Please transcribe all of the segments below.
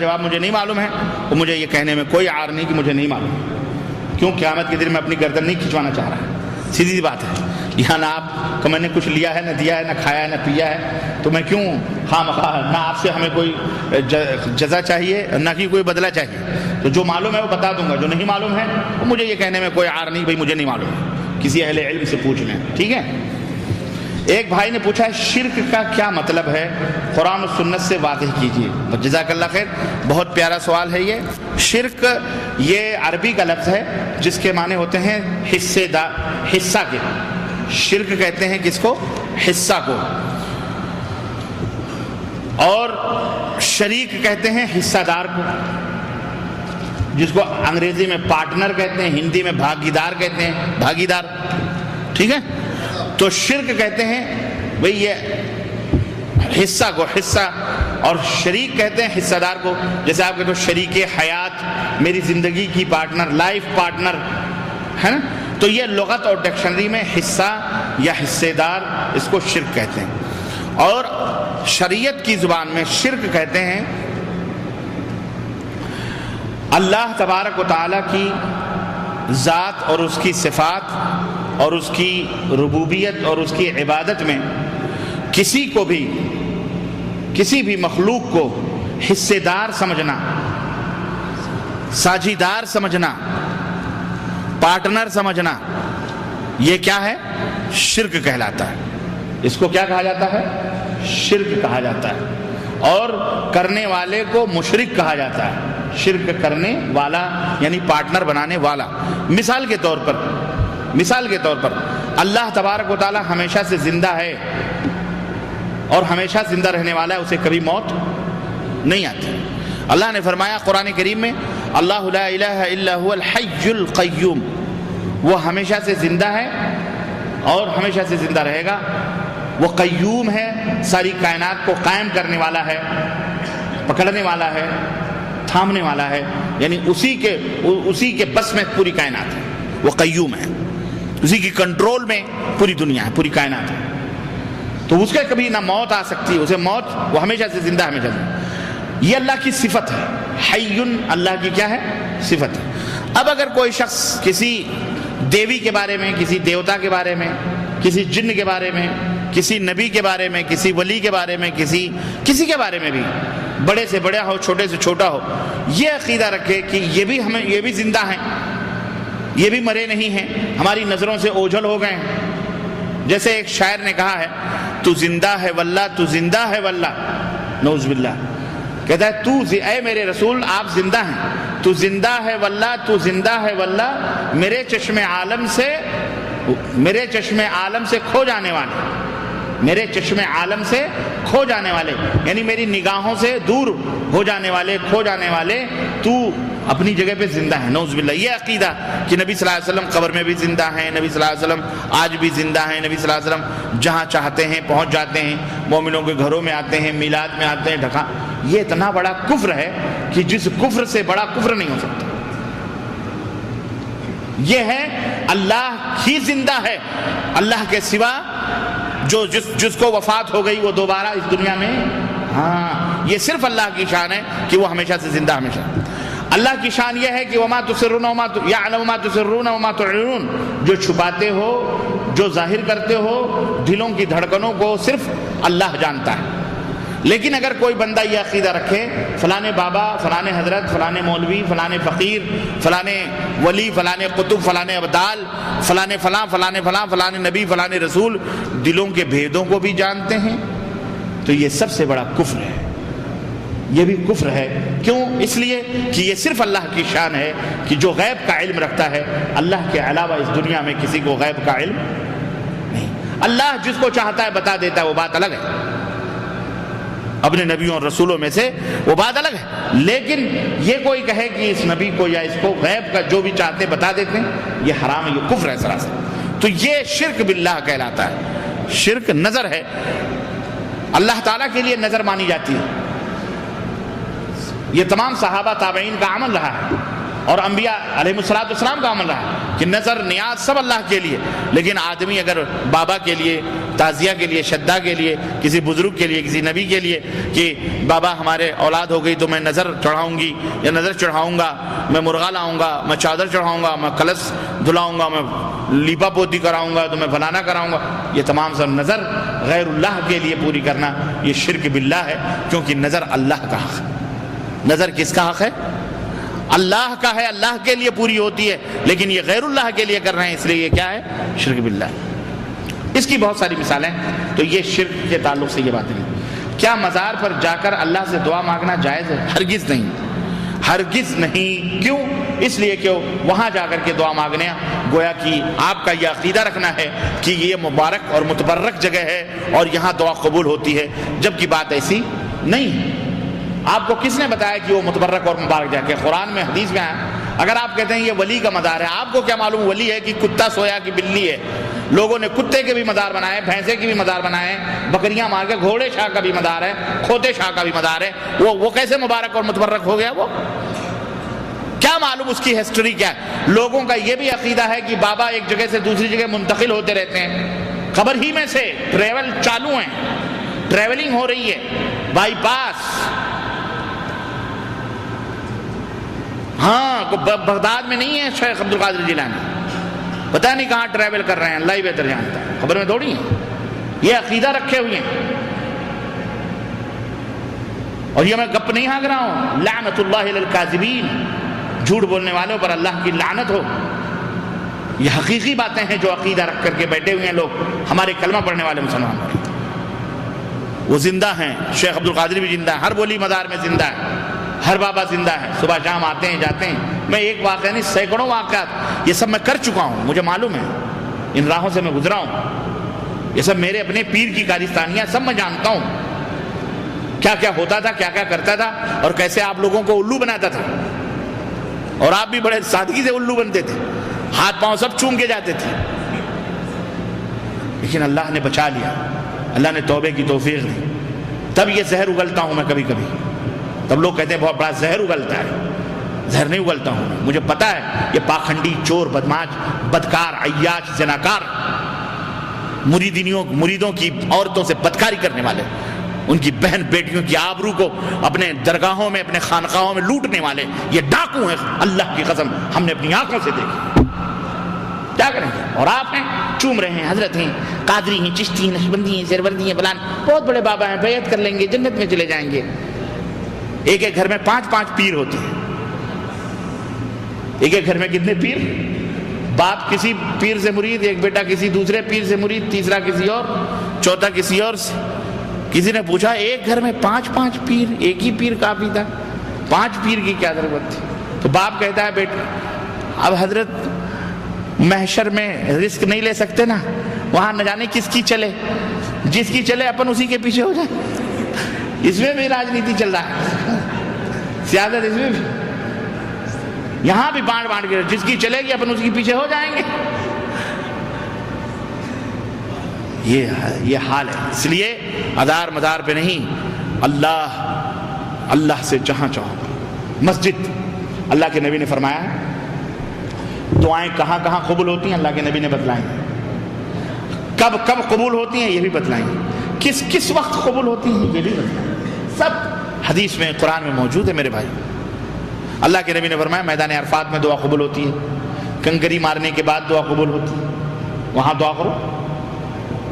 جواب مجھے نہیں معلوم ہے، وہ مجھے یہ کہنے میں کوئی عار نہیں کہ مجھے نہیں معلوم. کیوں؟ قیامت کے دن میں اپنی گردن نہیں کھنچوانا چاہ رہا. سیدھی سی بات ہے. یہاں نہ آپ کو میں نے کچھ لیا ہے، نہ دیا ہے، نہ کھایا ہے، نہ پیا ہے، تو میں کیوں نہ آپ سے ہمیں کوئی جزا چاہیے نہ کہ کوئی بدلہ چاہیے. تو جو معلوم ہے وہ بتا دوں گا، جو نہیں معلوم ہے وہ مجھے یہ کہنے میں کوئی عار نہیں بھائی مجھے نہیں معلوم ہے، کسی اہل علم سے پوچھ لیں. ٹھیک ہے. ایک بھائی نے پوچھا ہے شرک کا کیا مطلب ہے، قرآن و سنت سے واضح کیجیے. جزاک اللہ خیر، بہت پیارا سوال ہے یہ. شرک یہ عربی کا لفظ ہے جس کے معنی ہوتے ہیں حصہ کے. شرک کہتے ہیں کس کو؟ حصہ کو. اور شریک کہتے ہیں حصہ دار کو، جس کو انگریزی میں پارٹنر کہتے ہیں، ہندی میں بھاگیدار کہتے ہیں، بھاگیدار. ٹھیک ہے. تو شرک کہتے ہیں بھئی یہ حصہ کو، حصہ، اور شریک کہتے ہیں حصہ دار کو. جیسے آپ کہتے ہو شریک حیات، میری زندگی کی پارٹنر، لائف پارٹنر ہے نا. تو یہ لغت اور ڈکشنری میں حصہ یا حصے دار، اس کو شرک کہتے ہیں. اور شریعت کی زبان میں شرک کہتے ہیں اللہ تبارک و تعالی کی ذات اور اس کی صفات اور اس کی ربوبیت اور اس کی عبادت میں کسی کو بھی، کسی بھی مخلوق کو حصے دار سمجھنا، ساجھیدار سمجھنا، پارٹنر سمجھنا، یہ کیا ہے؟ شرک کہلاتا ہے. اس کو کیا کہا جاتا ہے؟ شرک کہا جاتا ہے. اور کرنے والے کو مشرک کہا جاتا ہے. شرک کرنے والا یعنی پارٹنر بنانے والا. مثال کے طور پر اللہ تبارک و تعالی ہمیشہ سے زندہ ہے اور ہمیشہ زندہ رہنے والا ہے، اسے کبھی موت نہیں آتی. اللہ نے فرمایا قرآن کریم میں اللہ لا الہ الا هو الحی القیوم، وہ ہمیشہ سے زندہ ہے اور ہمیشہ سے زندہ رہے گا. وہ قیوم ہے، ساری کائنات کو قائم کرنے والا ہے، پکڑنے والا ہے، تھامنے والا ہے. یعنی اسی کے بس میں پوری کائنات ہے. وہ قیوم ہے، اسی کی کنٹرول میں پوری دنیا ہے، پوری کائنات ہے. تو اس کے کبھی نہ موت آ سکتی، اسے موت، وہ ہمیشہ سے زندہ، ہمیشہ سے. یہ اللہ کی صفت ہے. حیٌ اللہ کی کیا ہے؟ صفت ہے. اب اگر کوئی شخص کسی دیوی کے بارے میں، کسی دیوتا کے بارے میں، کسی جن کے بارے میں، کسی نبی کے بارے میں، کسی ولی کے بارے میں، کسی کے بارے میں بھی، بڑے سے بڑا ہو، چھوٹے سے چھوٹا ہو، یہ عقیدہ رکھے کہ یہ بھی زندہ ہیں، یہ بھی مرے نہیں ہیں، ہماری نظروں سے اوجھل ہو گئے ہیں. جیسے ایک شاعر نے کہا ہے تو زندہ ہے واللہ، تو زندہ ہے واللہ، نعوذ باللہ. کہتا ہے اے میرے رسول آپ زندہ ہیں، تو زندہ ہے واللہ، تو زندہ ہے واللہ، میرے چشم عالم سے کھو جانے والے، میرے چشم عالم سے کھو جانے والے، یعنی میری نگاہوں سے دور ہو جانے والے، کھو جانے والے، تو اپنی جگہ پہ زندہ ہے. نعوذ باللہ. یہ عقیدہ کہ نبی صلی اللہ علیہ وسلم قبر میں بھی زندہ ہیں، نبی صلی اللہ علیہ وسلم آج بھی زندہ ہیں، نبی صلی اللہ علیہ وسلم جہاں چاہتے ہیں پہنچ جاتے ہیں، مومنوں کے گھروں میں آتے ہیں، میلاد میں آتے ہیں، یہ اتنا بڑا کفر ہے کہ جس کفر سے بڑا کفر نہیں ہو سکتا. یہ ہے اللہ ہی زندہ ہے، اللہ کے سوا جس کو وفات ہو گئی وہ دوبارہ اس دنیا میں، ہاں یہ صرف اللہ کی شان ہے کہ وہ ہمیشہ سے زندہ ہمیشہ. اللہ کی شان یہ ہے کہ وما تسرون وما یعلم ما تسرون وما تعلنون، جو چھپاتے ہو، جو ظاہر کرتے ہو، دلوں کی دھڑکنوں کو صرف اللہ جانتا ہے. لیکن اگر کوئی بندہ یہ عقیدہ رکھے فلانے بابا، فلانے حضرت، فلانے مولوی، فلانے فقیر، فلانے ولی، فلانے قطب، فلانے ابدال، فلانے فلاں، فلانے فلاں، فلانے نبی، فلانے رسول دلوں کے بھیدوں کو بھی جانتے ہیں، تو یہ سب سے بڑا کفر ہے. یہ بھی کفر ہے. کیوں؟ اس لیے کہ یہ صرف اللہ کی شان ہے کہ جو غیب کا علم رکھتا ہے. اللہ کے علاوہ اس دنیا میں کسی کو غیب کا علم نہیں. اللہ جس کو چاہتا ہے بتا دیتا ہے، وہ بات الگ ہے، اپنے نبیوں اور رسولوں میں سے وہ بات الگ ہے. لیکن یہ کوئی کہے کہ اس نبی کو یا اس کو غیب کا جو بھی چاہتے بتا دیتے ہیں، یہ حرام ہے، یہ کفر ہے سراسر. تو یہ شرک باللہ کہلاتا ہے. شرک نظر ہے، اللہ تعالیٰ کے لیے نظر مانی جاتی ہے. یہ تمام صحابہ تابعین کا عمل رہا ہے. اور انبیاء علیہ السلام کا عمل رہا کہ نظر نیاز سب اللہ کے لیے، لیکن آدمی اگر بابا کے لیے، تعزیہ کے لیے، شدہ کے لیے، کسی بزرگ کے لیے، کسی نبی کے لیے کہ بابا ہمارے اولاد ہو گئی تو میں نظر چڑھاؤں گی یا نظر چڑھاؤں گا، میں مرغا لاؤں گا، میں چادر چڑھاؤں گا، میں کلش دھلاؤں گا، میں لیپا پوتی کراؤں گا، تو میں فلانا کراؤں گا، یہ تمام سب نظر غیر اللہ کے لیے پوری کرنا یہ شرک باللہ ہے، کیونکہ نظر اللہ کا حق ہے۔ نظر کس کا حق ہے؟ اللہ کا ہے، اللہ کے لیے پوری ہوتی ہے، لیکن یہ غیر اللہ کے لیے کر رہے ہیں، اس لیے یہ کیا ہے؟ شرک باللہ۔ اس کی بہت ساری مثالیں، تو یہ شرک کے تعلق سے یہ باتیں ہیں۔ کیا مزار پر جا کر اللہ سے دعا مانگنا جائز ہے؟ ہرگز نہیں، ہرگز نہیں۔ کیوں؟ اس لیے کہ وہاں جا کر کے دعا مانگنے گویا کہ آپ کا یہ عقیدہ رکھنا ہے کہ یہ مبارک اور متبرک جگہ ہے اور یہاں دعا قبول ہوتی ہے، جبکہ بات ایسی نہیں ہے۔ آپ کو کس نے بتایا کہ وہ متبرک اور مبارک جگہ ہے؟ قرآن میں، حدیث میں آیا۔ اگر آپ کہتے ہیں یہ ولی کا مزار ہے، آپ کو کیا معلوم ولی ہے کہ کتا سویا کہ بلی ہے؟ لوگوں نے کتے کے بھی مزار بنائے، بھینسے کے بھی مزار بنائے، بکریاں مار کے، گھوڑے شاہ کا بھی مزار ہے، کھوتے شاہ کا بھی مزار ہے، وہ کیسے مبارک اور متبرک ہو گیا؟ وہ کیا معلوم اس کی ہسٹری کیا ہے؟ لوگوں کا یہ بھی عقیدہ ہے کہ بابا ایک جگہ سے دوسری جگہ منتقل ہوتے رہتے ہیں، خبر ہی میں سے ٹریول چالو ہیں، ٹریولنگ ہو رہی ہے، بائی پاس۔ ہاں، بغداد میں نہیں ہے شیخ عبد القادر جیلانی، پتہ نہیں کہاں ٹریول کر رہے ہیں، اللہ ہی بہتر جانتا ہے، خبر میں تھوڑی ہے۔ یہ عقیدہ رکھے ہوئے ہیں، اور یہ میں گپ نہیں ہانک رہا ہوں۔ لعنت اللہ علی الکاذبین، جھوٹ بولنے والوں پر اللہ کی لعنت ہو۔ یہ حقیقی باتیں ہیں جو عقیدہ رکھ کر کے بیٹھے ہوئے ہیں لوگ، ہمارے کلمہ پڑھنے والے مسلمان، وہ زندہ ہیں۔ شیخ عبد القادر بھی زندہ ہے، ہر ولی مزار میں زندہ ہے، ہر بابا زندہ ہے، صبح شام آتے ہیں جاتے ہیں۔ میں ایک واقعہ نہیں، سینکڑوں واقعات یہ سب میں کر چکا ہوں، مجھے معلوم ہے، ان راہوں سے میں گزرا ہوں، یہ سب میرے اپنے پیر کی کارستانیاں سب میں جانتا ہوں، کیا کیا ہوتا تھا، کیا کیا کرتا تھا، اور کیسے آپ لوگوں کو الو بناتا تھا، اور آپ بھی بڑے سادگی سے الو بنتے تھے، ہاتھ پاؤں سب چوم کے جاتے تھے، لیکن اللہ نے بچا لیا، اللہ نے توبے کی توفیق دی۔ تب یہ زہر اگلتا ہوں میں کبھی کبھی، تب لوگ کہتے ہیں بہت بڑا زہر اگلتا ہے، زہر نہیں اگلتا ہوں، مجھے پتا ہے یہ پاکھنڈی، چور، بدماش، بدکار، عیاش، زناکار، مریدوں کی عورتوں سے بدکاری کرنے والے، ان کی بہن بیٹیوں کی آبرو کو اپنے درگاہوں میں، اپنے خانقاہوں میں لوٹنے والے، یہ ڈاکو ہیں، اللہ کی قسم ہم نے اپنی آنکھوں سے دیکھا۔ کیا کریں گے؟ اور آپ ہیں چوم رہے ہیں، حضرت ہیں، قادری ہیں، چشتی ہیں، نقشبندی ہیں، سہروردی ہیں، فلان بہت بڑے بابا ہیں، بیعت کر لیں گے، جنت میں چلے جائیں گے۔ ایک ایک گھر میں 5 پیر ہوتے ہیں، ایک ایک گھر میں کتنے پیر؟ باپ کسی پیر سے مرید، ایک بیٹا کسی دوسرے پیر سے مرید، تیسرا کسی اور، چوتھا کسی اور سے۔ کسی نے پوچھا ایک گھر میں 5 پیر، ایک ہی پیر کافی تھا، 5 پیر کی کیا ضرورت تھی؟ تو باپ کہتا ہے بیٹا اب حضرت محشر میں رزق نہیں لے سکتے نا، وہاں نہ جانے کس کی چلے، جس کی چلے اپن اسی کے پیچھے ہو جائیں۔ اس میں بھی راجنیتی چل رہا ہے، سیاست اس میں بھی، یہاں بھی بانٹ کے جس کی چلے گی اپن اس کے پیچھے ہو جائیں گے۔ یہ حال ہے، اس لیے ادار مدار پہ نہیں، اللہ سے جہاں چاہو۔ مسجد، اللہ کے نبی نے فرمایا دعائیں کہاں کہاں قبول ہوتی ہیں، اللہ کے نبی نے بتلائیں، کب کب قبول ہوتی ہیں یہ بھی بتلائیں، کس وقت قبول ہوتی ہیں یہ بھی بتلائیں، سب حدیث میں، قرآن میں موجود ہے میرے بھائی۔ اللہ کے نبی نے فرمایا میدان عرفات میں دعا قبول ہوتی ہے، کنکری مارنے کے بعد دعا قبول ہوتی ہے، وہاں دعا کرو،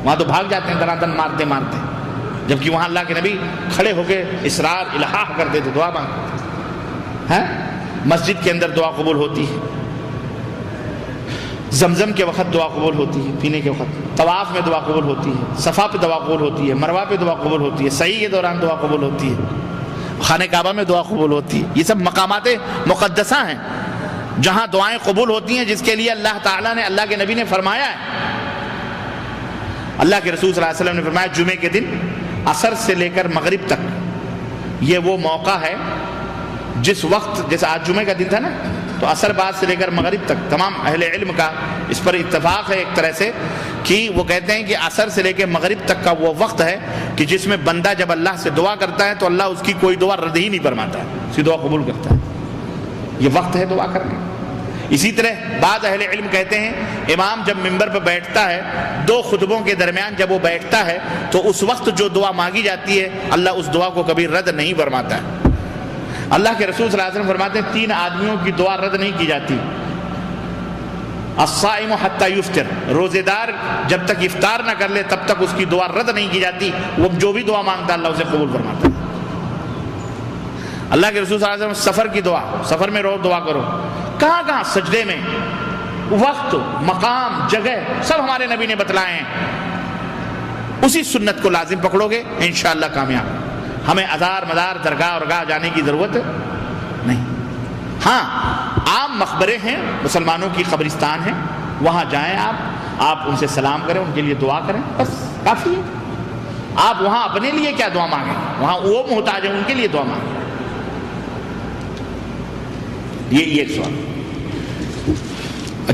وہاں تو بھاگ جاتے ہیں دنادن مارتے مارتے، جبکہ وہاں اللہ کے نبی کھڑے ہو کے اصرار الحاح کرتے تھے، دعا مانگتے ہیں۔ مسجد کے اندر دعا قبول ہوتی ہے، زمزم کے وقت دعا قبول ہوتی ہے، پینے کے وقت، طواف میں دعا قبول ہوتی ہے، صفا پہ دعا قبول ہوتی ہے، مروہ پہ دعا قبول ہوتی ہے، سعی کے دوران دعا قبول ہوتی ہے، خانہ کعبہ میں دعا قبول ہوتی ہے۔ یہ سب مقامات مقدسہ ہیں جہاں دعائیں قبول ہوتی ہیں، جس کے لیے اللہ تعالیٰ نے، اللہ کے نبی نے فرمایا ہے۔ اللہ کے رسول صلی اللہ علیہ وسلم نے فرمایا جمعے کے دن عصر سے لے کر مغرب تک یہ وہ موقع ہے جس وقت، جیسے آج جمعے کا دن تھا نا، تو عصر بعد سے لے کر مغرب تک تمام اہل علم کا اس پر اتفاق ہے ایک طرح سے، کہ وہ کہتے ہیں کہ عصر سے لے کے مغرب تک کا وہ وقت ہے کہ جس میں بندہ جب اللہ سے دعا کرتا ہے تو اللہ اس کی کوئی دعا رد ہی نہیں فرماتا ہے، اس کی دعا قبول کرتا ہے۔ یہ وقت ہے دعا کرنے۔ اسی طرح بعض اہل علم کہتے ہیں امام جب ممبر پہ بیٹھتا ہے، دو خطبوں کے درمیان جب وہ بیٹھتا ہے تو اس وقت جو دعا مانگی جاتی ہے اللہ اس دعا کو کبھی رد نہیں فرماتا ہے۔ اللہ کے رسول صلی اللہ علیہ وسلم فرماتے ہیں 3 آدمیوں کی دعا رد نہیں کی جاتی: الصائم حتی یفطر، روزے دار جب تک افطار نہ کر لے تب تک اس کی دعا رد نہیں کی جاتی، وہ جو بھی دعا مانگتا ہے اللہ اسے قبول فرماتا ہے۔ اللہ کے رسول صلی اللہ علیہ وسلم سفر کی دعا، سفر میں روز دعا کرو، کہاں کہاں سجدے میں، وقت، مقام، جگہ سب ہمارے نبی نے بتلائے ہیں۔ اسی سنت کو لازم پکڑو گے انشاءاللہ کامیاب۔ ہمیں ازار مدار درگاہ اور گاہ جانے کی ضرورت نہیں۔ ہاں عام مقبرے ہیں، مسلمانوں کی قبرستان ہیں، وہاں جائیں آپ ان سے سلام کریں، ان کے لیے دعا کریں، بس کافی ہے۔ آپ وہاں اپنے لیے کیا دعا مانگیں، وہاں وہ محتاج ہیں ان کے لیے دعا مانگیں۔ یہ ایک سوال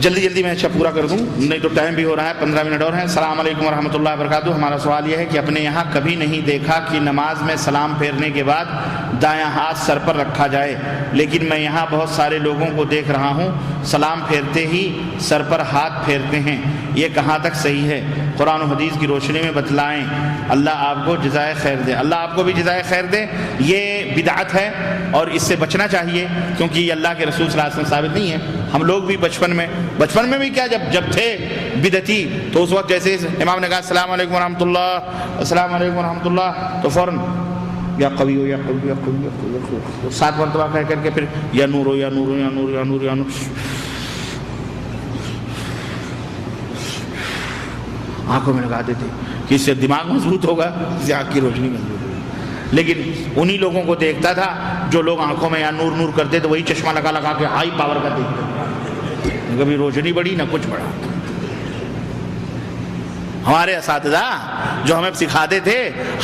جلدی میں اچھا پورا کر دوں، نہیں تو ٹائم بھی ہو رہا ہے، 15 منٹ اور ہیں۔ السلام علیکم ورحمۃ اللہ وبرکاتہ۔ ہمارا سوال یہ ہے کہ اپنے یہاں کبھی نہیں دیکھا کہ نماز میں سلام پھیرنے کے بعد دایاں ہاتھ سر پر رکھا جائے، لیکن میں یہاں بہت سارے لوگوں کو دیکھ رہا ہوں سلام پھیرتے ہی سر پر ہاتھ پھیرتے ہیں، یہ کہاں تک صحیح ہے؟ قرآن و حدیث کی روشنی میں بتلائیں، اللہ آپ کو جزائے خیر دے۔ اللہ آپ کو بھی جزائے خیر دے۔ یہ بدعت ہے اور اس سے بچنا چاہیے، کیونکہ یہ اللہ کے رسول صلی اللہ علیہ وسلم ثابت نہیں ہے۔ ہم لوگ بھی بچپن میں بھی کیا جب تھے بدعتی تو اس وقت جیسے امام نے کہا السلام علیکم ورحمۃ اللہ، السلام علیکم ورحمۃ اللہ، تو فوراً یا قوی ہو یا قوی یا قوی یا قوی 7 مرتبہ کہہ کر کے پھر یا نور ہو یا نور ہو یا نور یا نور یا نور، آنکھوں میں لگا دیتے کہ اس سے دماغ مضبوط ہوگا، اس سے آنکھ کی روشنی مضبوط ہوگی۔ لیکن انہی لوگوں کو دیکھتا تھا جو لوگ آنکھوں میں یا نور نور کرتے تو وہی چشمہ لگا کے ہائی پاور کا دیکھتے، کبھی روشنی بڑھی نہ کچھ بڑھا۔ ہمارے اساتذہ جو ہمیں سکھاتے تھے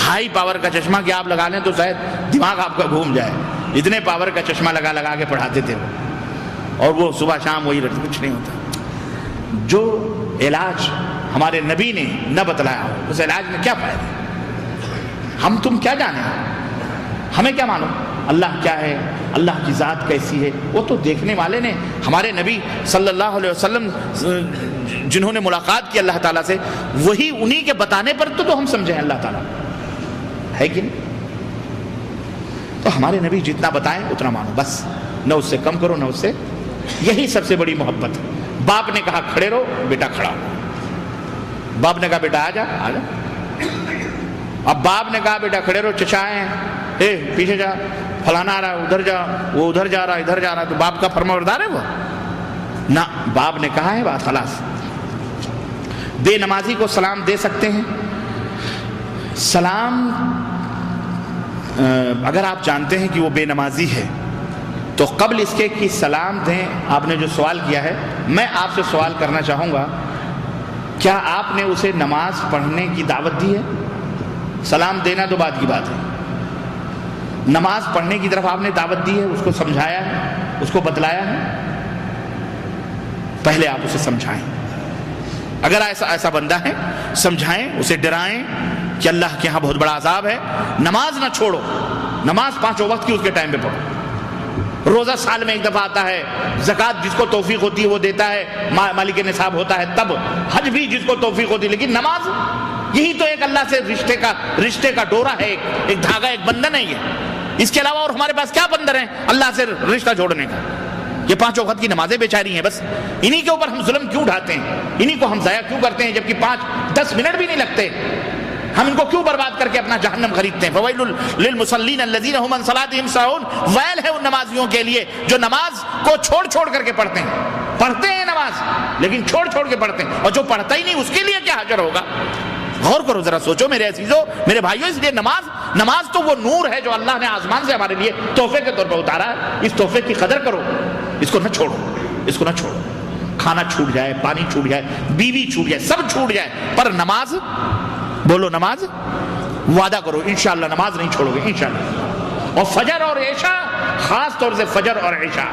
ہائی پاور کا چشمہ کہ آپ لگا لیں تو شاید دماغ آپ کا گھوم جائے، اتنے پاور کا چشمہ لگا کے پڑھاتے تھے وہ، اور وہ صبح شام وہی رکھتے، کچھ نہیں ہوتا۔ جو علاج ہمارے نبی نے نہ بتلایا ہو اس علاج میں کیا فائدہ؟ ہم تم کیا جانیں، ہمیں کیا معلوم اللہ کیا ہے، اللہ کی ذات کیسی ہے؟ وہ تو دیکھنے والے نے، ہمارے نبی صلی اللہ علیہ وسلم جنہوں نے ملاقات کی اللہ تعالیٰ سے، وہی انہی کے بتانے پر تو ہم سمجھیں اللہ تعالیٰ ہے کہ نہیں؟ تو ہمارے نبی جتنا بتائیں اتنا مانو، بس نہ اس سے کم کرو نہ اس سے، یہی سب سے بڑی محبت ہے۔ باپ نے کہا کھڑے رہو، بیٹا کھڑا ہو۔ باپ نے کہا بیٹا آ جا۔ اب باپ نے کہا بیٹا کھڑے رہو، چچا آئے ہیں، پیچھے جا، فلانا آ رہا ہے ادھر جا، وہ ادھر جا رہا ہے ادھر جا رہا ہے، تو باپ کا فرمانبردار ہے وہ؟ نہ، باپ نے کہا ہے بات خلاص۔ بے نمازی کو سلام دے سکتے ہیں؟ سلام اگر آپ جانتے ہیں کہ وہ بے نمازی ہے تو قبل اس کے کہ سلام دیں، آپ نے جو سوال کیا ہے، میں آپ سے سوال کرنا چاہوں گا، کیا آپ نے اسے نماز پڑھنے کی دعوت دی ہے؟ سلام دینا تو بات کی بات ہے، نماز پڑھنے کی طرف آپ نے دعوت دی ہے، اس کو سمجھایا ہے، اس کو بتلایا ہے؟ پہلے آپ اسے سمجھائیں، اگر ایسا بندہ ہے سمجھائیں، اسے ڈرائیں کہ اللہ کے ہاں بہت بڑا عذاب ہے۔ نماز نہ چھوڑو، نماز 5 وقت کی اس کے ٹائم پہ پڑھو، روزہ سال میں ایک دفعہ آتا ہے، زکوٰۃ جس کو توفیق ہوتی ہے وہ دیتا ہے، مالک نصاب ہوتا ہے تب، حج بھی جس کو توفیق ہوتی ہے، لیکن نماز یہی تو ایک اللہ سے رشتے کا ڈورا ہے، ایک دھاگا، ایک بندھن ہے یہ۔ اس کے علاوہ اور ہمارے پاس کیا بندھن ہے اللہ سے رشتہ جوڑنے کا؟ یہ 5 وقت کی نمازیں بیچاری ہیں، بس انہی کے اوپر ہم ظلم کیوں اٹھاتے ہیں، انہی کو ہم ضائع کیوں کرتے ہیں، جبکہ 5-10 منٹ بھی نہیں لگتے، ہم ان کو کیوں برباد کر کے اپنا جہنم خریدتے ہیں؟ فویل للمصلین الذین هم عن صلاتهم ساہون، ویل ہے ان نمازیوں کے لیے جو نماز کو چھوڑ کر کے پڑھتے ہیں نماز، لیکن چھوڑ کے پڑھتے ہیں، اور جو پڑھتا ہی نہیں اس کے لیے کیا حشر ہوگا؟ غور کرو ذرا، سوچو میرے عزیزو، میرے بھائیو۔ اس لیے نماز تو وہ نور ہے جو اللہ نے آسمان سے ہمارے لیے تحفے کے طور پر اتارا ہے، اس تحفے کی قدر کرو، اس کو نہ چھوڑو۔ کھانا چھوٹ جائے، پانی چھوٹ جائے، بیوی چھوٹ جائے، سب چھوٹ جائے، پر نماز، بولو نماز، وعدہ کرو انشاءاللہ نماز نہیں چھوڑو گے انشاءاللہ۔ اور فجر اور عشاء، خاص طور سے فجر اور عشاء،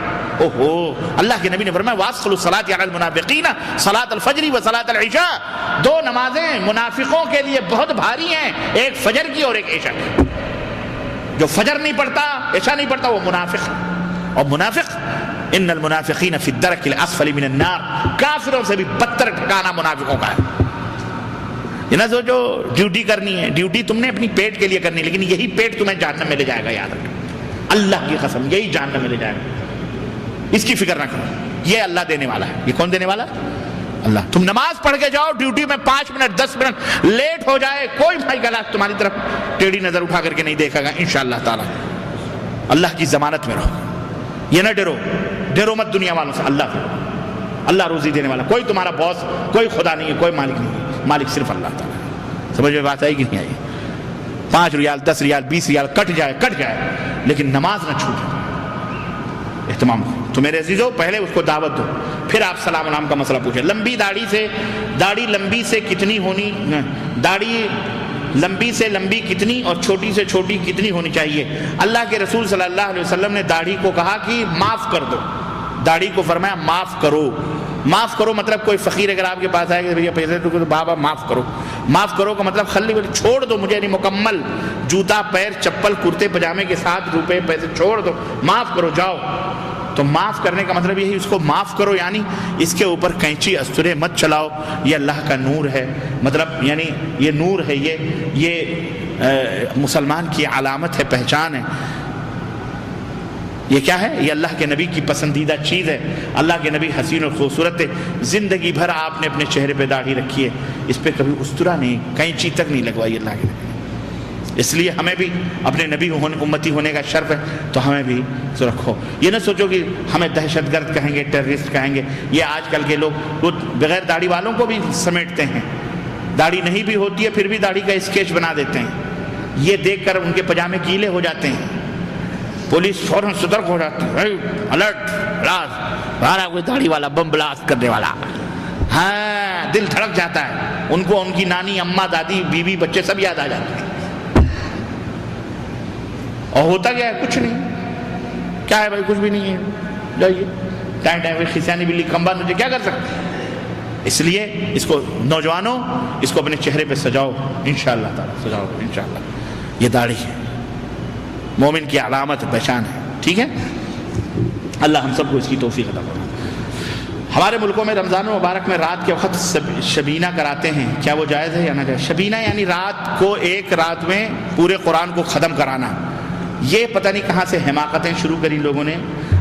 اللہ کے نبی نے فرمایا وَأَسْخَلُ الصَّلَاةِ عَلَى الْمُنَافِقِينَ صَلَاةَ الْفَجْرِ وَصَلَاةَ الْعِشَاءِ، 2 نمازیں منافقوں کے لیے بہت بھاری ہیں، ایک فجر کی اور ایک عشاء کی۔ جو فجر نہیں پڑھتا، عشاء نہیں پڑھتا، وہ منافق ہے، اور منافق ان المنافقین فی الدرک الاسفل من النار، کافروں سے بھی بدتر ٹھکانہ منافقوں کا ہے۔ یہ نہ سوچو ڈیوٹی کرنی ہے، ڈیوٹی تم نے اپنی پیٹ کے لیے کرنی، لیکن یہی پیٹ تمہیں جہنم میں لے جائے گا، یاد رکھو، اللہ کی قسم یہی جہنم میں لے جائے گا، اس کی فکر نہ کرو، یہ اللہ دینے والا ہے۔ یہ کون دینے والا؟ اللہ۔ تم نماز پڑھ کے جاؤ، ڈیوٹی میں 5 منٹ 10 منٹ لیٹ ہو جائے، کوئی بھائی گلا تمہاری طرف ٹیڑھی نظر اٹھا کر کے نہیں دیکھے گا انشاءاللہ تعالی۔ اللہ کی ضمانت میں رہو، یہ نہ ڈرو مت دنیا والوں سے، اللہ سے، اللہ روزی دینے والا، کوئی تمہارا باس، کوئی خدا نہیں ہے، کوئی مالک نہیں ہے، مالک صرف اللہ تعالیٰ۔ سمجھ میں بات آئی کہ نہیں آئی؟ 5 ریال 10 ریال 20 ریال کٹ جائے لیکن نماز نہ چھوٹے، اہتمام کرو۔ تو میرے عزیزو پہلے اس کو دعوت دو، پھر آپ سلام علام کا مسئلہ پوچھیں۔ داڑھی لمبی سے کتنی ہونی، داڑھی لمبی سے لمبی کتنی اور چھوٹی سے چھوٹی کتنی ہونی چاہیے؟ اللہ کے رسول صلی اللہ علیہ وسلم نے داڑھی کو کہا کہ معاف کر دو، داڑھی کو فرمایا معاف کرو مطلب کوئی فقیر اگر آپ کے پاس آئے کہ بھیا پیسے تو بابا معاف کرو کا مطلب خلی چھوڑ دو مجھے، یعنی مکمل جوتا پیر چپل کرتے پجامے کے ساتھ روپے پیسے چھوڑ دو، معاف کرو جاؤ۔ تو معاف کرنے کا مطلب یہی، اس کو معاف کرو یعنی اس کے اوپر کینچی استرے مت چلاؤ، یہ اللہ کا نور ہے، مطلب یعنی یہ نور ہے، یہ مسلمان کی علامت ہے، پہچان ہے۔ یہ کیا ہے؟ یہ اللہ کے نبی کی پسندیدہ چیز ہے، اللہ کے نبی حسین و خوبصورت ہے، زندگی بھر آپ نے اپنے چہرے پہ داڑھی رکھی ہے، اس پہ کبھی استرا نہیں، کینچی تک نہیں لگوائی اللہ کے نبی۔ اس لیے ہمیں بھی اپنے نبی امتی ہونے کا شرف ہے، تو ہمیں بھی رکھو۔ یہ نہ سوچو کہ ہمیں دہشت گرد کہیں گے، ٹیررسٹ کہیں گے، یہ آج کل کے لوگ بغیر داڑھی والوں کو بھی سمیٹتے ہیں، داڑھی نہیں بھی ہوتی ہے پھر بھی داڑھی کا اسکیچ بنا دیتے ہیں، یہ دیکھ کر ان کے پجامے گیلے ہو جاتے ہیں، پولیس فوراً سترک ہو جاتی ہے، الرٹ بلاسٹ، بارہ کوئی داڑھی والا بم بلاسٹ کرنے والا، ہاں دل دھڑک جاتا ہے، ان کو ان کی نانی اماں دادی بیوی بچے سب یاد آ جاتے ہیں، اور ہوتا کیا ہے؟ کچھ نہیں، کیا ہے بھائی؟ کچھ بھی نہیں ہے، جائیے ٹائم پہ خسیانی بلی کھمبا مجھے کیا کر سکتے؟ اس لیے اس کو نوجوانوں اس کو اپنے چہرے پہ سجاؤ انشاءاللہ تعالی، سجاؤ انشاءاللہ۔ یہ داڑھی ہے، مومن کی علامت پہچان ہے، ٹھیک ہے؟ اللہ ہم سب کو اس کی توفیق عطا فرمائے۔ ہمارے ملکوں میں رمضان المبارک میں رات کے وقت شبینہ کراتے ہیں، کیا وہ جائز ہے یا نہ جائز؟ شبینہ یعنی رات کو ایک رات میں پورے قرآن کو ختم کرانا، یہ پتہ نہیں کہاں سے حماقتیں شروع کری لوگوں نے۔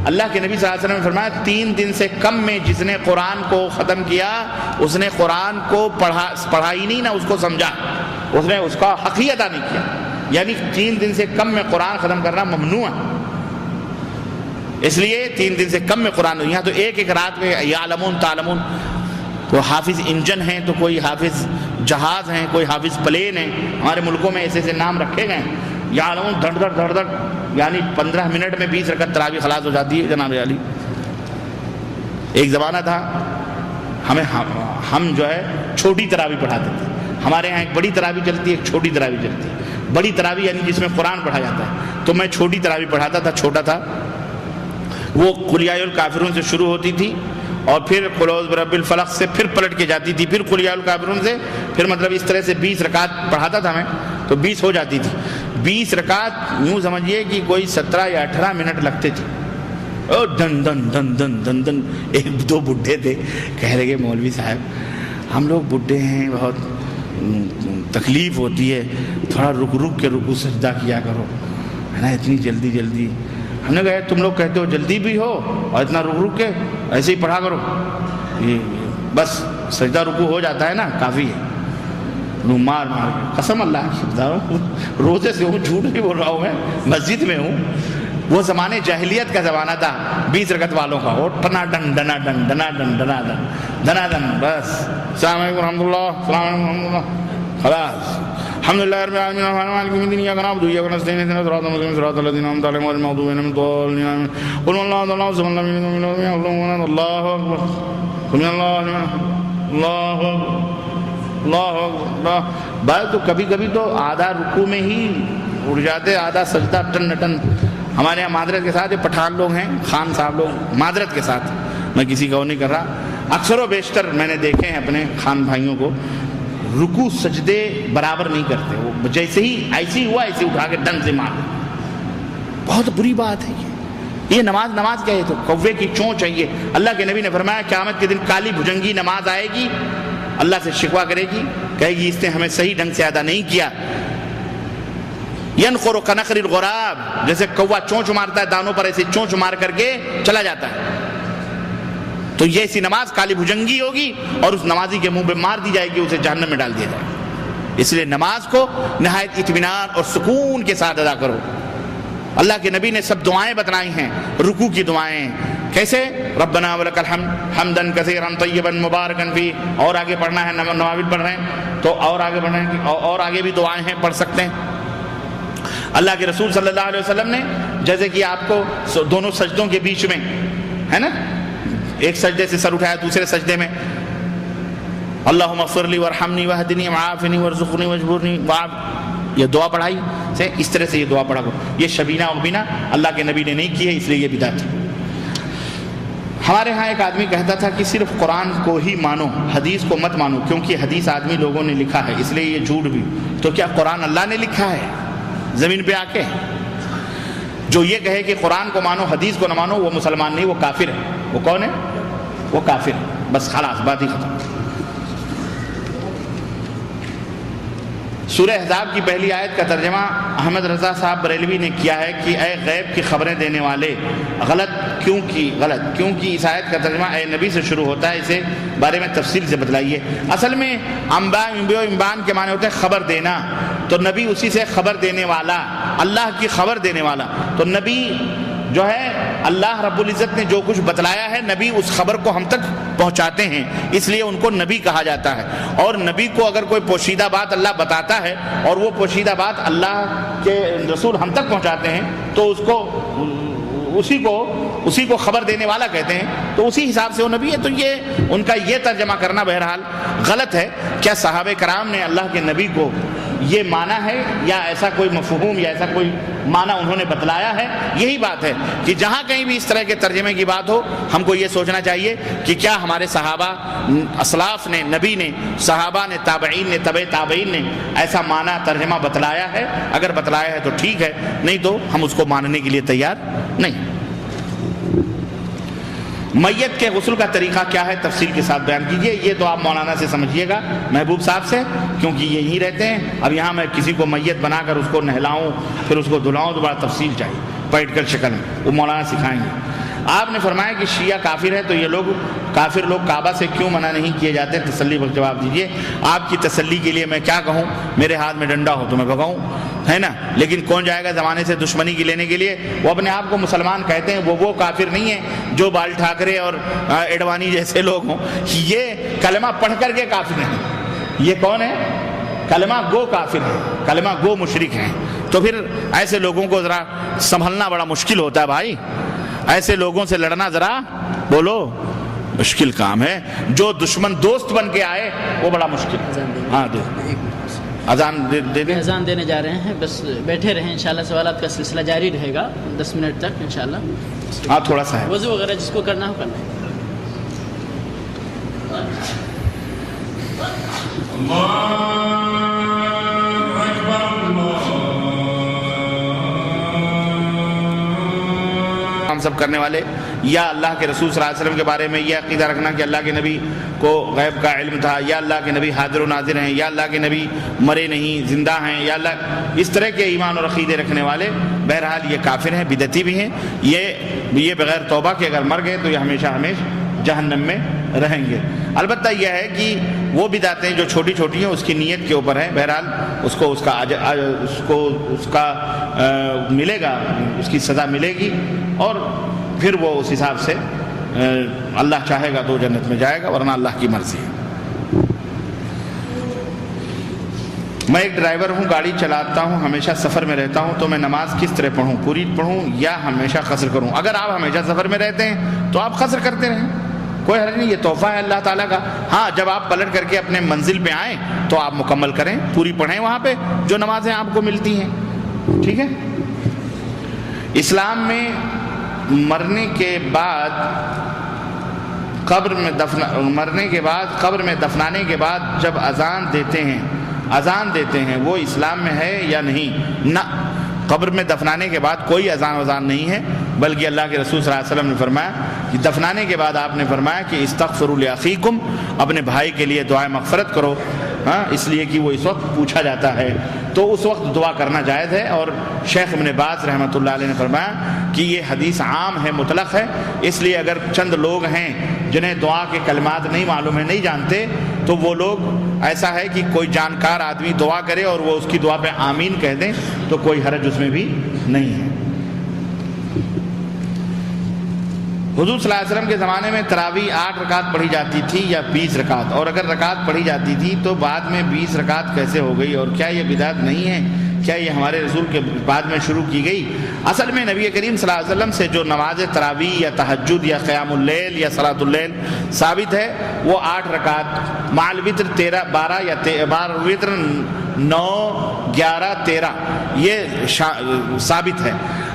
اللہ کے نبی صلی اللہ علیہ وسلم نے فرمایا 3 دن سے کم میں جس نے قرآن کو ختم کیا اس نے قرآن کو پڑھا ہی نہیں، نہ اس کو سمجھا، اس نے اس کا حق ہی ادا نہیں کیا، یعنی 3 دن سے کم میں قرآن ختم کرنا ممنوع ہے۔ اس لیے 3 دن سے کم میں قرآن، یہاں تو ایک رات میں یعلمون تعلمون، وہ حافظ انجن ہیں تو کوئی حافظ جہاز ہیں، کوئی حافظ پلین ہیں، ہمارے ملکوں میں ایسے نام رکھے گئے ہیں، یعلمون دھڑ دھڑ، یعنی 15 منٹ میں 20 رکعت تراویح خلاص ہو جاتی ہے جناب علی۔ ایک زمانہ تھا ہم جو ہے چھوٹی تراویح پڑھاتے تھے، ہمارے یہاں ایک بڑی تراویح چلتی ہے، ایک چھوٹی تراویح چلتی ہے۔ بڑی تراویح یعنی جس میں قرآن پڑھا جاتا ہے، تو میں چھوٹی تراویح پڑھاتا تھا، چھوٹا تھا، وہ قل یا الکافرون سے شروع ہوتی تھی اور پھر قل اعوذ برب الفلق سے پھر پلٹ کے جاتی تھی، پھر قل یا الکافرون سے، پھر مطلب اس طرح سے 20 رکعت پڑھاتا تھا میں، تو 20 ہو جاتی تھی۔ 20 رکعت یوں سمجھیے کہ کوئی 17 یا 18 منٹ لگتے تھے، اور دن دن دن دن دن دن۔ 1-2 بڈھے تھے، کہہ رہے کہ مولوی صاحب ہم لوگ بڈھے ہیں، بہت تکلیف ہوتی ہے، تھوڑا رک کے رکوع سجدہ کیا کرو، ہے نا، اتنی جلدی۔ ہم نے کہا تم لوگ کہتے ہو جلدی بھی ہو اور اتنا رک کے ایسے ہی پڑھا کرو، یہ بس سجدہ رکوع ہو جاتا ہے نا، کافی ہے۔ مار کے قسم اللہ کی بتا رہا ہوں، روزے سے ہوں، جھوٹ نہیں بول رہا ہوں، میں مسجد میں ہوں، وہ زمانے جاہلیت کا زمانہ تھا 20 رکعت والوں کا، اور Tina done ڈنا done ڈنا done ڈنا done ڈنا done, بس السلام علیکم ورحمۃ اللہ، السلام علیکم ورحمۃ اللہ، خلاص الحمد للہ رب العالمین الرحمن الرحیم مالک یوم الدین ایاک نعبد و ایاک نستعین اهدنا الصراط المستقیم صراط الذین انعمت علیہم غیر المغضوب علیہم ولا الضالین قل اللہ اللہ سبحان اللہ اللہ اکبر سبحان اللہ اللہ اکبر۔ بعض تو کبھی تو آدھا رکوع میں ہی اڑ جاتے، آدھا سجدہ ٹن ٹن۔ ہمارے یہاں معذرت کے ساتھ، یہ پٹھان لوگ ہیں، خان صاحب لوگ، معذرت کے ساتھ میں کسی کا وہ نہیں کر رہا، اکثر و بیشتر میں نے دیکھے ہیں اپنے خان بھائیوں کو، رکوع سجدے برابر نہیں کرتے، وہ جیسے ہی ایسے ہوا ایسے اٹھا کے ڈن سے مار، بہت بری بات ہے یہ۔ یہ نماز کیا ہے؟ تو کوے کی چونچ ہے یہ۔ اللہ کے نبی نے فرمایا قیامت کے دن کالی بھجنگی نماز آئے گی، اللہ سے شکوہ کرے گی، کہے گی اس نے ہمیں صحیح ڈھنگ سے ادا نہیں کیا۔ ینخر کنخر الغراب، جیسے کوا چونچ مارتا ہے دانوں پر، ایسے چونچ مار کر کے چلا جاتا ہے۔ تو یہ ایسی نماز کالی بھجنگی ہوگی اور اس نمازی کے منہ پہ مار دی جائے گی، اسے جہنم میں ڈال دیا جائے گا۔ اس لیے نماز کو نہایت اطمینان اور سکون کے ساتھ ادا کرو۔ اللہ کے نبی نے سب دعائیں بتلائی ہیں، رکوع کی دعائیں کیسے، ربنا ولک الحمد حمدا کثیرا طیبا مبارکا فیہ، اور آگے پڑھنا ہے، نوافل پڑھ رہے ہیں تو اور آگے پڑھنا ہے، اور آگے بھی دعائیں ہیں پڑھ سکتے ہیں۔ اللہ کے رسول صلی اللہ علیہ وسلم نے جیسے کہ آپ کو دونوں سجدوں کے بیچ میں ہے نا، ایک سجدے سے سر اٹھایا دوسرے سجدے میں اللہم اغفر لی وارحمنی واہدنی وعافنی وارزقنی واجبرنی یہ دعا پڑھائی سے، اس طرح سے یہ دعا پڑھا کرو۔ یہ شبینہ اغبینہ اللہ کے نبی نے نہیں کی ہے، اس لیے یہ بدعت ہے۔ ہمارے ہاں ایک آدمی کہتا تھا کہ صرف قرآن کو ہی مانو، حدیث کو مت مانو، کیونکہ حدیث آدمی لوگوں نے لکھا ہے اس لیے یہ جھوٹ بھی۔ تو کیا قرآن اللہ نے لکھا ہے زمین پہ آ کے؟ جو یہ کہے کہ قرآن کو مانو حدیث کو نہ مانو وہ مسلمان نہیں، وہ کافر ہے۔ وہ کون ہے؟ وہ کافر ہے، بس خلاص بات ہی ختم۔ سورہ احزاب کی پہلی آیت کا ترجمہ احمد رضا صاحب بریلوی نے کیا ہے کہ اے غیب کی خبریں دینے والے، غلط کیونکہ اس آیت کا ترجمہ اے نبی سے شروع ہوتا ہے، اسے بارے میں تفصیل سے بتلائیے۔ اصل میں امبان کے معنی ہوتے ہیں خبر دینا، تو نبی اسی سے خبر دینے والا، اللہ کی خبر دینے والا۔ تو نبی جو ہے اللہ رب العزت نے جو کچھ بتلایا ہے نبی اس خبر کو ہم تک پہنچاتے ہیں، اس لیے ان کو نبی کہا جاتا ہے۔ اور نبی کو اگر کوئی پوشیدہ بات اللہ بتاتا ہے اور وہ پوشیدہ بات اللہ کے رسول ہم تک پہنچاتے ہیں تو اسی کو خبر دینے والا کہتے ہیں، تو اسی حساب سے وہ نبی ہے۔ تو یہ ان کا یہ ترجمہ کرنا بہرحال غلط ہے۔ کیا صحابہ کرام نے اللہ کے نبی کو یہ مانا ہے یا ایسا کوئی مفہوم یا ایسا کوئی معنی انہوں نے بتلایا ہے؟ یہی بات ہے کہ جہاں کہیں بھی اس طرح کے ترجمے کی بات ہو ہم کو یہ سوچنا چاہیے کہ کیا ہمارے صحابہ اسلاف نے، نبی نے، صحابہ نے، تابعین نے، تبع تابعین نے ایسا معنی ترجمہ بتلایا ہے؟ اگر بتلایا ہے تو ٹھیک ہے، نہیں تو ہم اس کو ماننے کے لیے تیار نہیں۔ میت کے غسل کا طریقہ کیا ہے تفصیل کے ساتھ بیان کیجئے۔ یہ تو آپ مولانا سے سمجھیے گا، محبوب صاحب سے، کیونکہ یہ یہیں رہتے ہیں۔ اب یہاں میں کسی کو میت بنا کر اس کو نہلاؤں پھر اس کو دھلاؤں تو بڑا تفصیل چاہیے پریکٹیکل شکل میں، وہ مولانا سکھائیں گے۔ آپ نے فرمایا کہ شیعہ کافر ہے، تو یہ لوگ کافر لوگ کعبہ سے کیوں منع نہیں کیے جاتے؟ تسلی بخش جواب دیجئے۔ آپ کی تسلی کے لیے میں کیا کہوں، میرے ہاتھ میں ڈنڈا ہو تو میں بھگاؤں، ہے نا، لیکن کون جائے گا زمانے سے دشمنی کی لینے کے لیے؟ وہ اپنے آپ کو مسلمان کہتے ہیں، وہ کافر نہیں ہیں جو بال ٹھاکرے اور اڈوانی جیسے لوگ ہوں۔ یہ کلمہ پڑھ کر کے کافر ہیں۔ یہ کون ہے؟ کلمہ گو کافر ہے، کلمہ گو مشرک ہیں۔ تو پھر ایسے لوگوں کو ذرا سنبھلنا بڑا مشکل ہوتا ہے بھائی، ایسے لوگوں سے لڑنا ذرا بولو مشکل کام ہے۔ جو دشمن دوست بن کے آئے وہ بڑا مشکل ہے۔ ہاں دے اذان دے دیں، اذان دینے جا رہے ہیں، بس بیٹھے رہیں، انشاءاللہ سوالات کا سلسلہ جاری رہے گا 10 منٹ تک انشاءاللہ۔ ہاں تھوڑا سا ہے، وضو وغیرہ جس کو کرنا ہو کرنا ہے۔ ہم سب کرنے والے یا اللہ کے رسول صلی اللہ علیہ وسلم کے بارے میں یہ عقیدہ رکھنا کہ اللہ کے نبی کو غیب کا علم تھا، یا اللہ کے نبی حاضر و ناظر ہیں، یا اللہ کے نبی مرے نہیں زندہ ہیں، یا اللہ، اس طرح کے ایمان اور عقیدے رکھنے والے بہرحال یہ کافر ہیں، بدعتی بھی ہیں۔ یہ بغیر توبہ کے اگر مر گئے تو یہ ہمیشہ جہنم میں رہیں گے۔ البتہ یہ ہے کہ وہ بدعتیں جو چھوٹی چھوٹی ہیں اس کی نیت کے اوپر ہے، بہرحال اس کا ملے گا، اس کی سزا ملے گی، اور پھر وہ اس حساب سے اللہ چاہے گا تو جنت میں جائے گا، ورنہ اللہ کی مرضی ہے۔ میں ایک ڈرائیور ہوں، گاڑی چلاتا ہوں، ہمیشہ سفر میں رہتا ہوں، تو میں نماز کس طرح پڑھوں؟ پوری پڑھوں یا ہمیشہ قصر کروں؟ اگر آپ ہمیشہ سفر میں رہتے ہیں تو آپ قصر کرتے رہیں، کوئی حرج نہیں، یہ تحفہ ہے اللہ تعالیٰ کا۔ ہاں جب آپ پلٹ کر کے اپنے منزل پہ آئیں تو آپ مکمل کریں، پوری پڑھیں وہاں پہ جو نمازیں آپ کو ملتی ہیں، ٹھیک ہے۔ اسلام میں مرنے کے بعد قبر میں دفنانے کے بعد جب اذان دیتے ہیں وہ اسلام میں ہے یا نہیں؟ نہ، قبر میں دفنانے کے بعد کوئی اذان نہیں ہے، بلکہ اللہ کے رسول صلی اللہ علیہ وسلم نے فرمایا کہ دفنانے کے بعد آپ نے فرمایا کہ استغفروا لاخیکم، اپنے بھائی کے لیے دعائے مغفرت کرو، اس لیے کہ وہ اس وقت پوچھا جاتا ہے، تو اس وقت دعا کرنا جائز ہے۔ اور شیخ ابن باز رحمۃ اللہ علیہ نے فرمایا کہ یہ حدیث عام ہے، مطلق ہے، اس لیے اگر چند لوگ ہیں جنہیں دعا کے کلمات نہیں معلوم ہے، نہیں جانتے، تو وہ لوگ ایسا ہے کہ کوئی جانکار آدمی دعا کرے اور وہ اس کی دعا پہ آمین کہہ دیں تو کوئی حرج اس میں بھی نہیں ہے۔ حضور صلی اللہ علیہ وسلم کے زمانے میں تراویح 8 رکعت پڑھی جاتی تھی یا 20 رکعت، اور اگر رکعت پڑھی جاتی تھی تو بعد میں 20 رکعت کیسے ہو گئی، اور کیا یہ بدعت نہیں ہے؟ کیا یہ ہمارے رسول کے بعد میں شروع کی گئی؟ اصل میں نبی کریم صلی اللہ علیہ وسلم سے جو نماز تراویح یا تہجد یا قیام اللیل یا صلاۃ اللیل ثابت ہے وہ 8 رکعت مع الوتر 13 12 یا وتر 9 11 13 یہ ثابت ہے۔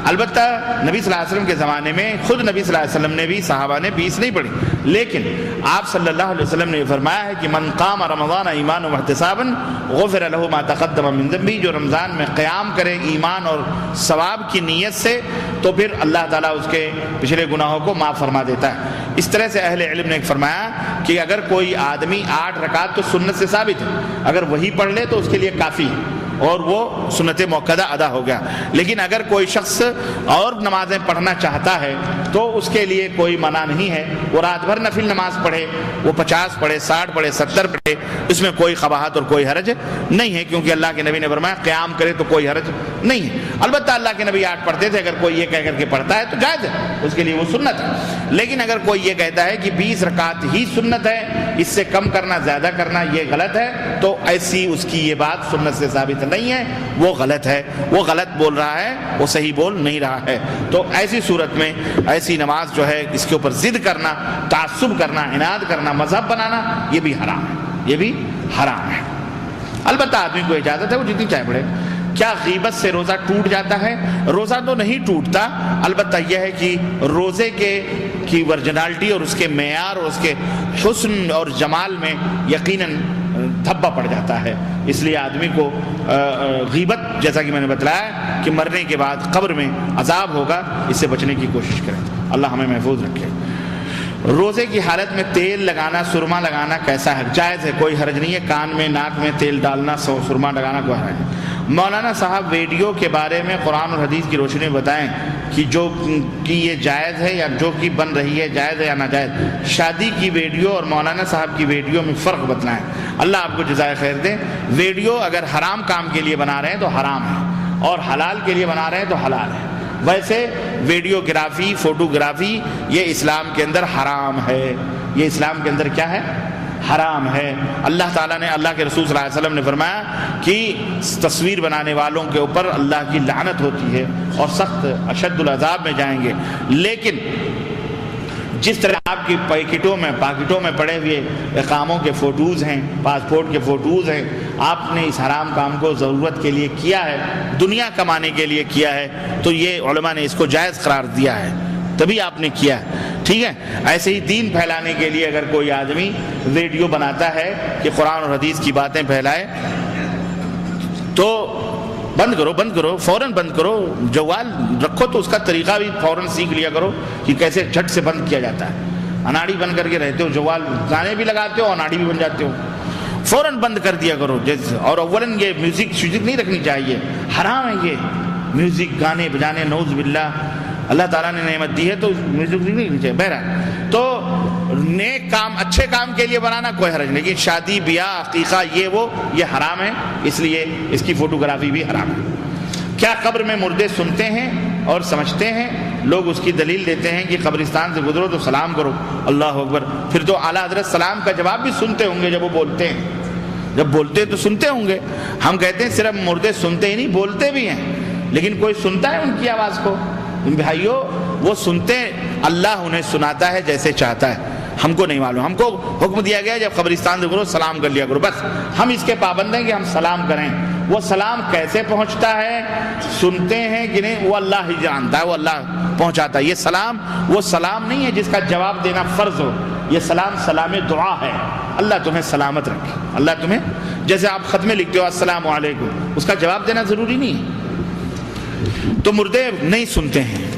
البتہ نبی صلی اللہ علیہ وسلم کے زمانے میں خود نبی صلی اللہ علیہ وسلم نے بھی، صحابہ نے 20 نہیں پڑھی، لیکن آپ صلی اللہ علیہ وسلم نے فرمایا ہے کہ من قام رمضان ایمانا واحتسابا غفر له ما تقدم من ذنبه، جو رمضان میں قیام کرے ایمان اور ثواب کی نیت سے تو پھر اللہ تعالیٰ اس کے پچھلے گناہوں کو معاف فرما دیتا ہے۔ اس طرح سے اہل علم نے فرمایا کہ اگر کوئی آدمی 8 رکعت تو سنت سے ثابت ہے، اگر وہی پڑھ لے تو اس کے لیے کافی ہے اور وہ سنت موقدہ ادا ہو گیا، لیکن اگر کوئی شخص اور نمازیں پڑھنا چاہتا ہے تو اس کے لیے کوئی منع نہیں ہے، وہ رات بھر نفل نماز پڑھے، وہ 50 پڑھے، 60 پڑھے، 70 پڑھے، اس میں کوئی قباحت اور کوئی حرج نہیں ہے، کیونکہ اللہ کے نبی نے فرمایا قیام کرے تو کوئی حرج نہیں ہے۔ البتہ اللہ کے نبی 8 پڑھتے تھے، اگر کوئی یہ کہہ کر کے پڑھتا ہے تو جائز ہے، اس کے لیے وہ سنت ہے، لیکن اگر کوئی یہ کہتا ہے کہ 20 رکعت ہی سنت ہے، اس سے کم کرنا زیادہ کرنا یہ غلط ہے، تو ایسی اس کی یہ بات سنت سے ثابت نہیں ہے، وہ غلط ہے، وہ غلط بول رہا ہے، وہ صحیح بول نہیں رہا ہے۔ تو ایسی صورت میں ایسی نماز جو ہے اس کے اوپر ضد کرنا، تعصب کرنا، عناد کرنا، مذہب بنانا، یہ بھی حرام ہے، یہ بھی حرام ہے۔ البتہ آدمی کو اجازت ہے وہ جتنی چاہے پڑھے۔ کیا غیبت سے روزہ ٹوٹ جاتا ہے؟ روزہ تو نہیں ٹوٹتا، البتہ یہ ہے کہ روزے کی ورجنالٹی اور اس کے معیار اور اس کے حسن اور جمال میں یقیناً دھبا پڑ جاتا ہے، اس لیے آدمی کو غیبت، جیسا کہ میں نے بتلایا کہ مرنے کے بعد قبر میں عذاب ہوگا، اس سے بچنے کی کوشش کریں، اللہ ہمیں محفوظ رکھے۔ روزے کی حالت میں تیل لگانا، سرما لگانا کیسا ہے؟ جائز ہے، کوئی حرج نہیں ہے، کان میں ناک میں تیل ڈالنا، سرما لگانا کوئی حرج نہیں۔ مولانا صاحب ویڈیو کے بارے میں قرآن اور حدیث کی روشنی میں بتائیں کہ یہ جائز ہے یا جو کہ بن رہی ہے جائز ہے یا ناجائز؟ شادی کی ویڈیو اور مولانا صاحب کی ویڈیو میں فرق بتلائیں، اللہ آپ کو جزائے خیر دے۔ ویڈیو اگر حرام کام کے لیے بنا رہے ہیں تو حرام ہے، اور حلال کے لیے بنا رہے ہیں تو حلال ہے۔ ویسے ویڈیوگرافی، فوٹوگرافی یہ اسلام کے اندر حرام ہے، یہ اسلام کے اندر کیا ہے؟ حرام ہے۔ اللہ تعالیٰ نے، اللہ کے رسول صلی اللہ علیہ وسلم نے فرمایا کہ تصویر بنانے والوں کے اوپر اللہ کی لعنت ہوتی ہے اور سخت اشد العذاب میں جائیں گے۔ لیکن جس طرح آپ کی پاکٹوں میں پڑے ہوئے اقاموں کے فوٹوز ہیں، پاسپورٹ کے فوٹوز ہیں، آپ نے اس حرام کام کو ضرورت کے لیے کیا ہے، دنیا کمانے کے لیے کیا ہے، تو یہ علماء نے اس کو جائز قرار دیا ہے، تبھی آپ نے کیا ہے، ٹھیک ہے۔ ایسے ہی دین پھیلانے کے لیے اگر کوئی آدمی ویڈیو بناتا ہے کہ قرآن اور حدیث کی باتیں پھیلائے تو بند کرو، فوراً بند کرو، جوال رکھو تو اس کا طریقہ بھی فوراً سیکھ لیا کرو کہ کیسے جھٹ سے بند کیا جاتا ہے۔ اناڑی بن کر کے رہتے ہو، جوال گانے بھی لگاتے ہو، اناڑی بھی بن جاتے ہو، فوراً بند کر دیا کرو۔ اور اولاً یہ میوزک نہیں رکھنی چاہیے، حرام ہے یہ میوزک، گانے بجانے، نعوذ باللہ۔ اللہ تعالیٰ نے نعمت دی ہے تو میوزک نہیں رکھنی چاہیے۔ بہرحال تو نیک کام، اچھے کام کے لیے بنانا کوئی حرج نہیں، لیکن شادی، بیاہ، عقیقہ یہ حرام ہے، اس لیے اس کی فوٹوگرافی بھی حرام ہے۔ کیا قبر میں مردے سنتے ہیں اور سمجھتے ہیں؟ لوگ اس کی دلیل دیتے ہیں کہ قبرستان سے گزرو تو سلام کرو، اللہ اکبر، پھر تو اعلیٰ حضرت سلام کا جواب بھی سنتے ہوں گے جب وہ بولتے ہیں، جب بولتے تو سنتے ہوں گے۔ ہم کہتے ہیں صرف مردے سنتے ہی نہیں، بولتے بھی ہیں، لیکن کوئی سنتا ہے ان کی آواز کو؟ بھائیو وہ سنتے، اللہ انہیں سناتا ہے جیسے چاہتا ہے، ہم کو نہیں معلوم۔ ہم کو حکم دیا گیا جب قبرستان سے گزرو سلام کر لیا کرو، بس ہم اس کے پابند ہیں کہ ہم سلام کریں۔ وہ سلام کیسے پہنچتا ہے، سنتے ہیں کہ نہیں، وہ اللہ ہی جانتا ہے، وہ اللہ پہنچاتا ہے۔ یہ سلام وہ سلام نہیں ہے جس کا جواب دینا فرض ہو، یہ سلام دعا ہے۔ اللہ تمہیں سلامت رکھے، اللہ تمہیں، جیسے آپ خط میں لکھتے ہو السلام علیکم، اس کا جواب دینا ضروری نہیں ہے۔ تو مردے نہیں سنتے ہیں۔